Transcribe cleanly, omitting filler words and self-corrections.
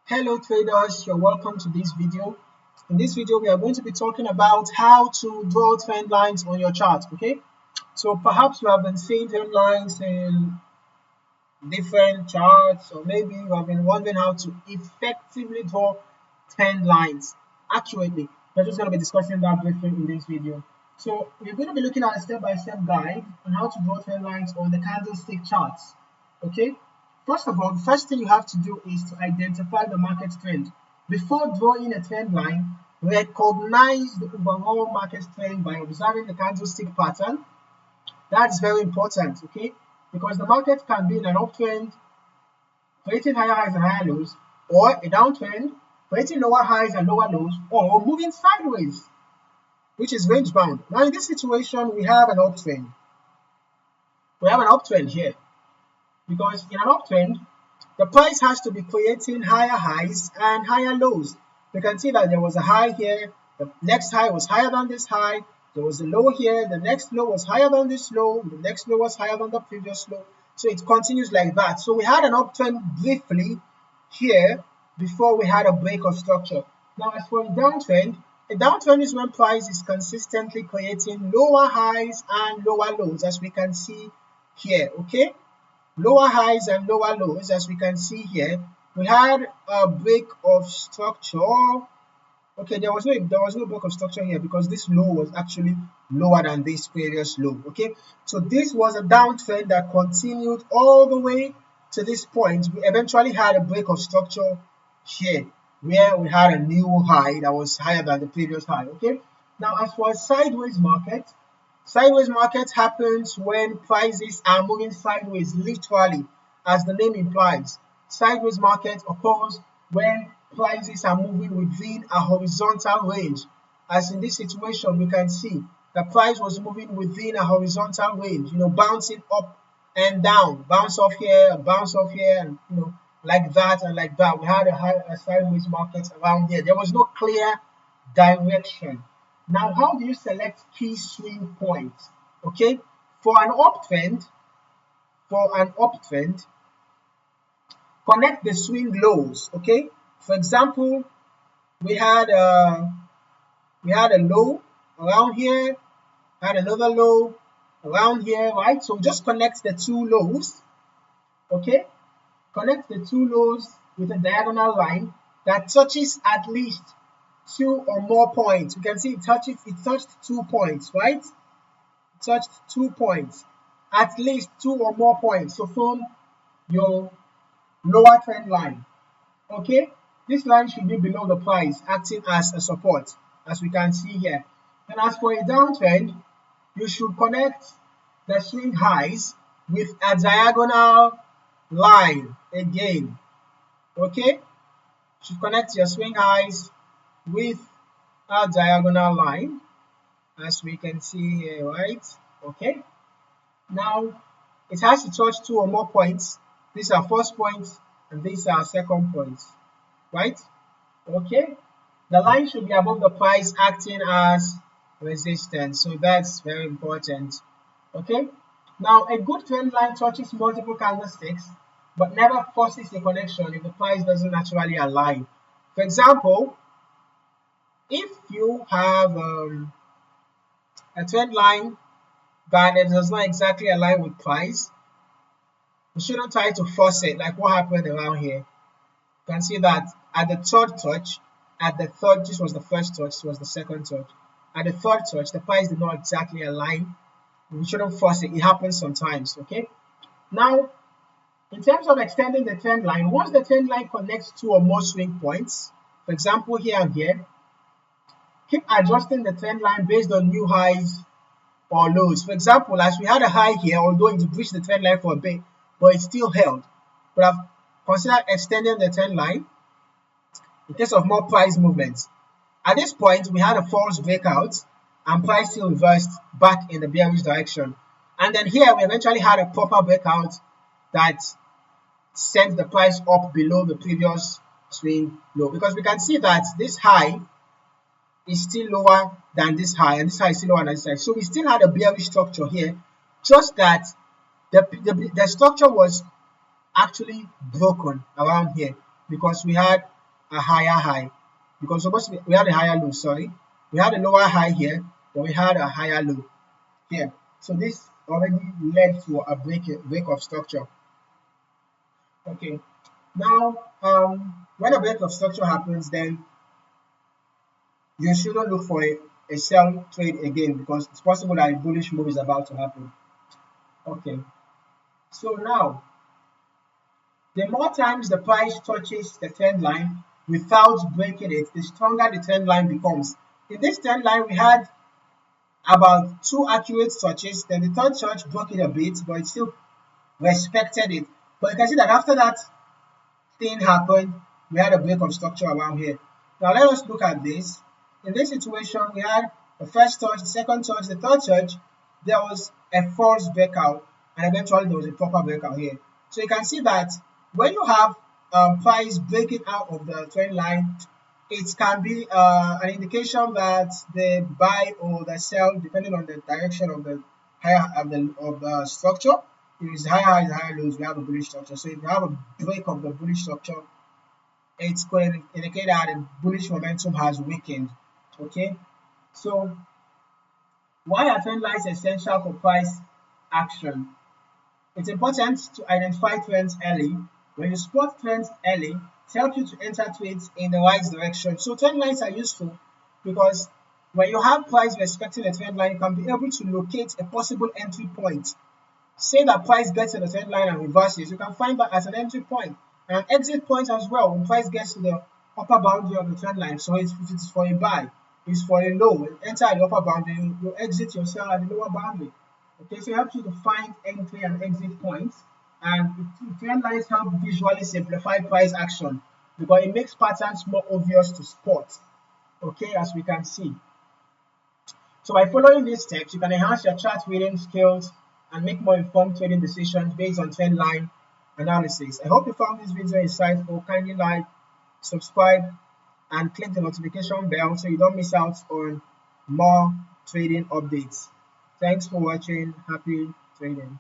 Hello traders, you're welcome to this video. In this video, we are going to be talking about how to draw trend lines on your chart, okay? So perhaps you have been seeing trend lines in different charts, or maybe you have been wondering how to effectively draw trend lines accurately. We're just going to be discussing that briefly in this video. So we're going to be looking at a step-by-step guide on how to draw trend lines on the candlestick charts, okay? First of all, the first thing you have to do is to identify the market trend. Before drawing a trend line, recognize the overall market trend by observing the candlestick pattern. That's very important, okay? Because the market can be in an uptrend, creating higher highs and higher lows, or a downtrend, creating lower highs and lower lows, or moving sideways, which is range bound. Now, in this situation, we have an uptrend. We have an uptrend here. Because in an uptrend, the price has to be creating higher highs and higher lows. You can see that there was a high here, the next high was higher than this high, there was a low here, the next low was higher than this low, the next low was higher than the previous low. So it continues like that. So we had an uptrend briefly here before we had a break of structure. Now as for a downtrend is when price is consistently creating lower highs and lower lows, as we can see here, okay? Lower highs and lower lows, as we can see here. We had a break of structure. Okay, there was no break of structure here because this low was actually lower than this previous low. Okay, so this was a downtrend that continued all the way to this point. We eventually had a break of structure here where we had a new high that was higher than the previous high. Okay, now as for a sideways market happens when prices are moving sideways, literally, as the name implies. Sideways market occurs when prices are moving within a horizontal range. As in this situation, we can see the price was moving within a horizontal range, bouncing up and down, bounce off here, and like that and like that. We had a sideways market around here. There was no clear direction. Now, how do you select key swing points? Okay, for an uptrend, connect the swing lows. Okay, for example, we had a low around here, had another low around here, right? So just connect the two lows. Okay, connect the two lows with a diagonal line that touches at least two or more points. You can see it touched 2 points, right? It touched 2 points, at least 2 or more points to form your lower trend line. Okay, this line should be below the price, acting as a support, as we can see here. And as for a downtrend, you should connect the swing highs with a diagonal line again. Okay, you should connect your swing highs with a diagonal line, as we can see here, right? Okay, now it has to touch 2 or more points. These are first points and these are second points, right? Okay, the line should be above the price, acting as resistance, so that's very important. Okay, now a good trend line touches multiple candlesticks but never forces a connection if the price doesn't naturally align. For example, if you have a trend line that it does not exactly align with price, you shouldn't try to force it like what happened around here. You can see that at the third touch, this was the first touch, this was the second touch. At the third touch, the price did not exactly align. We shouldn't force it. It happens sometimes, okay? Now, in terms of extending the trend line, once the trend line connects 2 or more swing points, for example, here and here, keep adjusting the trend line based on new highs or lows. For example, as we had a high here, although it breached the trend line for a bit, but it still held. We have considered extending the trend line in case of more price movements. At this point, we had a false breakout and price still reversed back in the bearish direction. And then here, we eventually had a proper breakout that sent the price up below the previous swing low, because we can see that this high is still lower than this high, and this high is still lower than this high. So we still had a bearish structure here, just that the structure was actually broken around here because we had a higher high, because supposed to be, we had a higher low, sorry. We had a lower high here, but we had a higher low here. So this already led to a break of structure. Okay. Now, when a break of structure happens, then you shouldn't look for a sell trade again, because it's possible that a bullish move is about to happen. Okay. So now, the more times the price touches the trend line without breaking it, the stronger the trend line becomes. In this trend line, we had about 2 accurate touches, then the third touch broke it a bit, but it still respected it. But you can see that after that thing happened, we had a break of structure around here. Now let us look at this. In this situation, we had the first touch, the second touch, the third touch. There was a false breakout, and eventually there was a proper breakout here. So you can see that when you have price breaking out of the trend line, it can be an indication that the buy or the sell, depending on the direction of the higher of the structure. If it's higher highs, higher lows, we have a bullish structure. So if you have a break of the bullish structure, it's going to indicate that the bullish momentum has weakened. Okay, so why are trend lines essential for price action? It's important to identify trends early. When you spot trends early, it helps you to enter trades in the right direction. So trend lines are useful because when you have price respecting a trend line, you can be able to locate a possible entry point. Say that price gets to the trend line and reverses, you can find that as an entry point and an exit point as well when price gets to the upper boundary of the trend line. So if it's for a buy, it's for a low, you enter at the upper boundary, you exit your sell at the lower boundary. Okay, so it helps you to find entry and exit points, and trend lines help visually simplify price action because it makes patterns more obvious to spot. Okay, as we can see. So by following these steps, you can enhance your chart reading skills and make more informed trading decisions based on trend line analysis. I hope you found this video insightful. Kindly like, subscribe, and click the notification bell so you don't miss out on more trading updates. Thanks for watching. Happy trading.